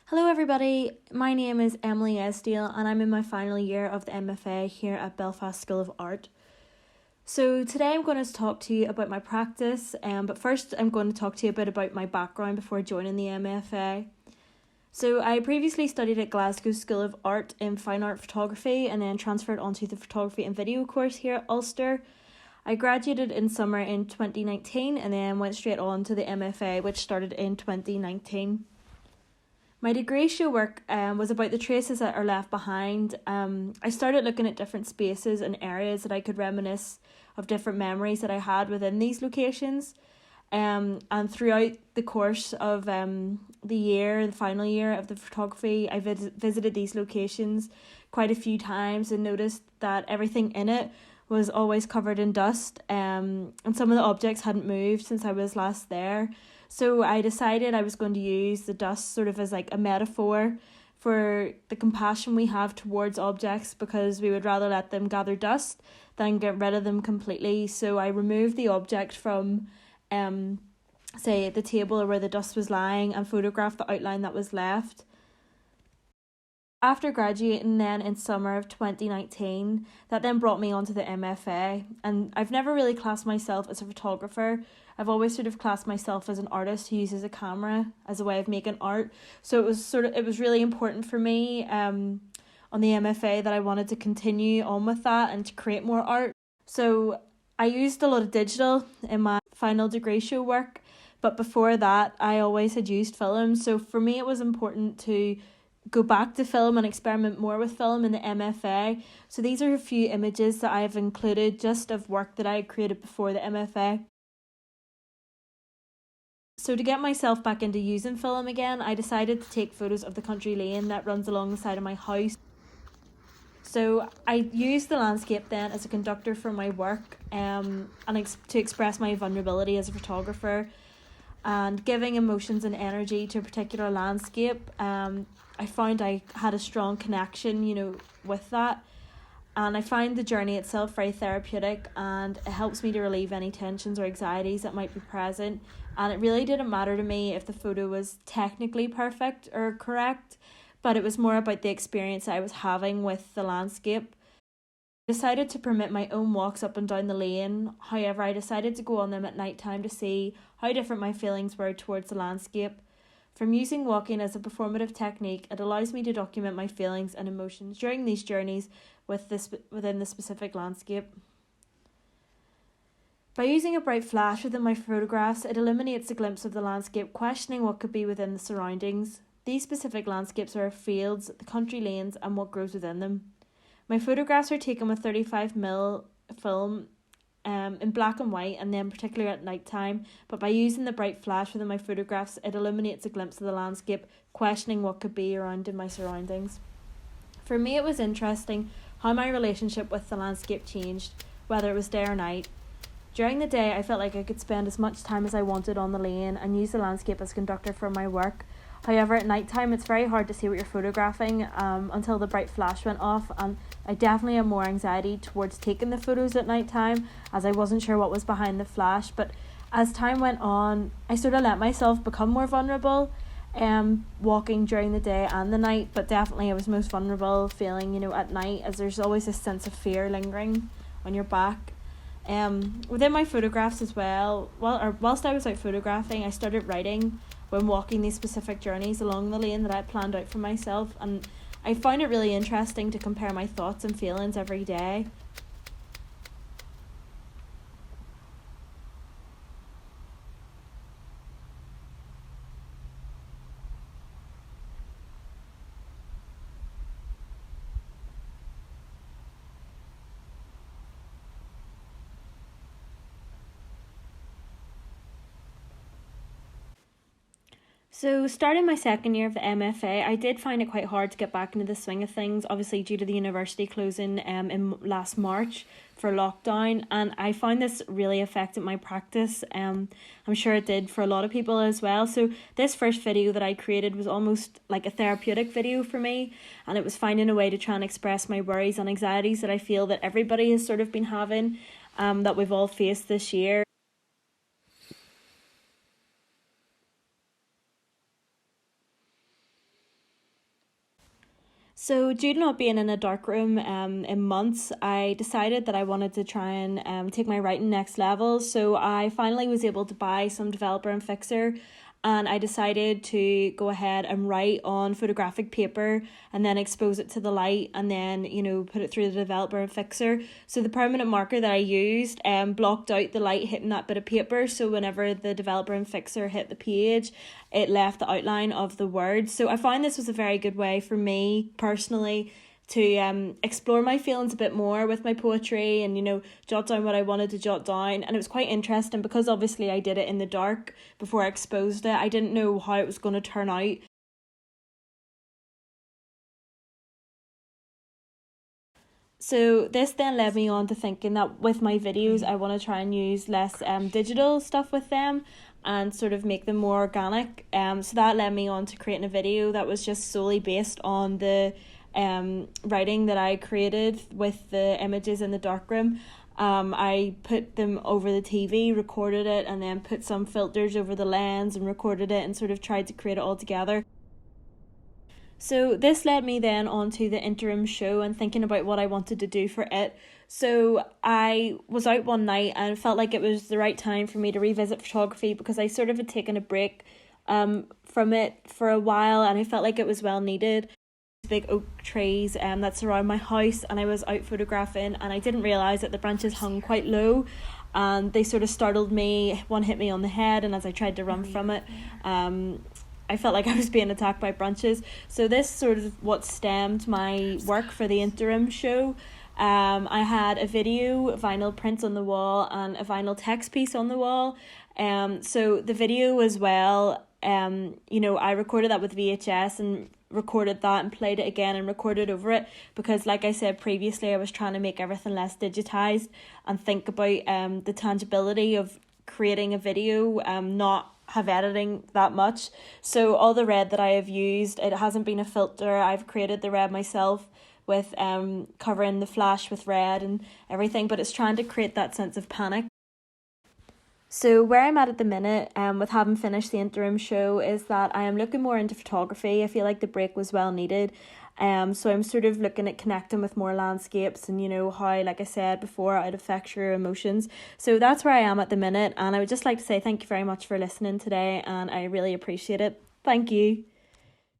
Hello everybody, my name is Emily Esdale and I'm in my final year of the MFA here at Belfast School of Art. So today I'm going to talk to you about my practice, but first I'm going to talk to you a bit about my background before joining the MFA. So I previously studied at Glasgow School of Art in Fine Art Photography and then transferred onto the Photography and Video course here at Ulster. I graduated in summer in 2019 and then went straight on to the MFA, which started in 2019. My degree show work was about the traces that are left behind. I started looking at different spaces and areas that I could reminisce of different memories that I had within these locations. And throughout the course of the final year of the photography, I visited these locations quite a few times and noticed that everything in it was always covered in dust, and some of the objects hadn't moved since I was last there. So I decided I was going to use the dust sort of as like a metaphor for the compassion we have towards objects, because we would rather let them gather dust than get rid of them completely. So I removed the object from say the table or where the dust was lying and photographed the outline that was left. After graduating then in summer of 2019, that then brought me onto the MFA, and I've never really classed myself as a photographer. I've always sort of classed myself as an artist who uses a camera as a way of making art. So it was really important for me on the MFA that I wanted to continue on with that and to create more art. So I used a lot of digital in my final degree show work, but before that I always had used film. So for me it was important to go back to film and experiment more with film in the MFA. So these are a few images that I've included just of work that I created before the MFA. So to get myself back into using film again, I decided to take photos of the country lane that runs along the side of my house. So I used the landscape then as a conductor for my work, and to express my vulnerability as a photographer and giving emotions and energy to a particular landscape. I found I had a strong connection, with that. And I find the journey itself very therapeutic, and it helps me to relieve any tensions or anxieties that might be present. And it really didn't matter to me if the photo was technically perfect or correct, but it was more about the experience I was having with the landscape. I decided to permit my own walks up and down the lane. However, I decided to go on them at night time to see how different my feelings were towards the landscape. From using walking as a performative technique, it allows me to document my feelings and emotions during these journeys within the specific landscape. By using a bright flash within my photographs, it illuminates a glimpse of the landscape, questioning what could be within the surroundings. These specific landscapes are fields, the country lanes, and what grows within them. My photographs are taken with 35mm film in black and white, and then particularly at night time, but by using the bright flash within my photographs, it illuminates a glimpse of the landscape, questioning what could be around in my surroundings. For me, it was interesting how my relationship with the landscape changed, whether it was day or night. During the day, I felt like I could spend as much time as I wanted on the lane and use the landscape as conductor for my work. However, at night time, it's very hard to see what you're photographing until the bright flash went off, and I definitely had more anxiety towards taking the photos at night time, as I wasn't sure what was behind the flash. But as time went on, I sort of let myself become more vulnerable, walking during the day and the night, but definitely I was most vulnerable feeling, at night, as there's always this sense of fear lingering on your back. Within my photographs as well, whilst I was out photographing, I started writing when walking these specific journeys along the lane that I had planned out for myself, and I found it really interesting to compare my thoughts and feelings every day. So starting my second year of the MFA, I did find it quite hard to get back into the swing of things, obviously due to the university closing in last March for lockdown, and I found this really affected my practice. I'm sure it did for a lot of people as well. So this first video that I created was almost like a therapeutic video for me, and it was finding a way to try and express my worries and anxieties that I feel that everybody has sort of been having, that we've all faced this year. So due to not being in a dark room in months, I decided that I wanted to try and take my writing next level. So I finally was able to buy some developer and fixer, and I decided to go ahead and write on photographic paper and then expose it to the light, and then put it through the developer and fixer. So the permanent marker that I used blocked out the light hitting that bit of paper, so whenever the developer and fixer hit the page, it left the outline of the words. So I found this was a very good way for me personally to explore my feelings a bit more with my poetry, and jot down what I wanted to jot down. And it was quite interesting because obviously I did it in the dark before I exposed it. I didn't know how it was going to turn out. So this then led me on to thinking that with my videos I want to try and use less digital stuff with them and sort of make them more organic. So that led me on to creating a video that was just solely based on the writing that I created with the images in the darkroom. I put them over the TV, recorded it, and then put some filters over the lens and recorded it and sort of tried to create it all together. So this led me then onto the interim show and thinking about what I wanted to do for it. So I was out one night and felt like it was the right time for me to revisit photography because I sort of had taken a break from it for a while, and I felt like it was well needed. Big oak trees that surround my house, and I was out photographing and I didn't realise that the branches hung quite low, and they sort of startled me. One hit me on the head, and as I tried to run from it, I felt like I was being attacked by branches. So this sort of what stemmed my work for the interim show. I had a video, vinyl prints on the wall, and a vinyl text piece on the wall. So the video as well, I recorded that with VHS and recorded that and played it again and recorded over it because, like I said previously, I was trying to make everything less digitized and think about the tangibility of creating a video, not have editing that much. So all the red that I have used, it hasn't been a filter. I've created the red myself with covering the flash with red and everything, but it's trying to create that sense of panic. So where I'm at the minute, with having finished the interim show, is that I am looking more into photography. I feel like the break was well needed. So I'm sort of looking at connecting with more landscapes and how, like I said before, it affects your emotions. So that's where I am at the minute, and I would just like to say thank you very much for listening today, and I really appreciate it. Thank you.